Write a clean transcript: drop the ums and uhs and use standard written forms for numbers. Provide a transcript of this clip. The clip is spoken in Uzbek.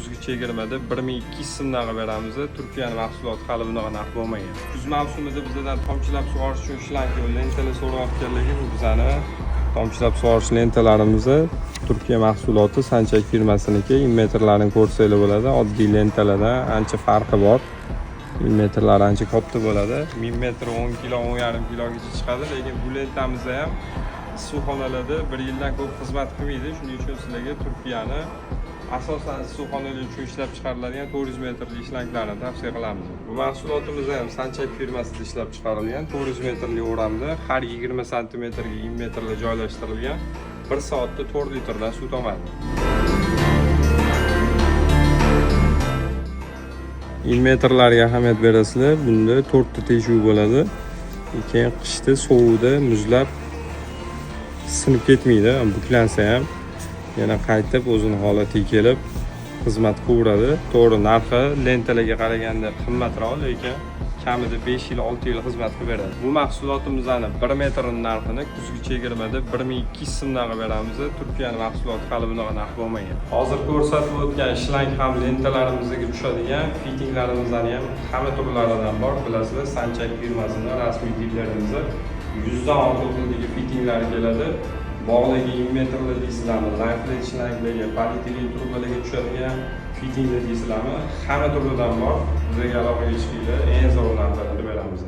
kuzgi chegirmada 1200 so'mdan qilib beramiz. Turkiyaning mahsuloti hali bunaqa narx bo'lmagan. Kuz mavsumida bizdan tomchilab sug'orish uchun shlanka va lentalar so'rayotganligi bu bizani tomchilab sug'orish lentalarimizni Turkiya mahsuloti Sanchak firmasiniki. Metrlarini ko'rsanglar bo'ladi. Oddiy lentalardan ancha farqi bor. Metrlari ancha katta bo'ladi. 1000 metr 10 kilo, 10,5 kilogacha chiqadi, lekin bu lentamizda ham issiqxonalarda 1 yildan ko'p xizmat qilmaydi. Shuning uchun sizlarga Turkiyani asosan issiqxonalar uchun ishlab chiqariladigan 400 metrli shlanklarni tavsiya qilamiz. Bu mahsulotimiz ham Sanchak firmasida ishlab chiqarilgan 400 metrli o'ramda har 20 sm ga 20 metrda joylashtirilgan. 1 soatda 4 litrdan suv tomadi. Metrlarga ahamiyat berasizlar. Bunda 4 ta teshuv bo'ladi. Keyin qishda sovuvda muzlab sinib ketmaydi. Buklansa ham yana qaytib o'zini holatiga kelib xizmat qilaveradi. To'g'ri, narxi lentalarga qaraganda qimmatroq, lekin kamida 5 yil 6 yil xizmat qilib beradi. Bu mahsulotimizning 1 metrining narxini kuzgi chegirmada 1200 so'mdan qilib beramiz. Turkiyaning mahsuloti hali bunaqa narx bo'lmagan. Hozir ko'rsatib o'tgan shlank ham lentalarimizga tushadigan fittinglarimizdan ham hamma turlaridan bor. Bilasizlar, Sanchak firmasining rasmiy dilerimiz 100 dan ortiq turdagi fittinglari keladi. Bog'larga 20 metrli deysizlarmi, lankli shlanklarga, polietilen trubalarga tushadigan fittinglar deysizlarmi, hamma turidan bor. Bizga aloqaga chiqinglar, eng zo'r narxlarda beramiz.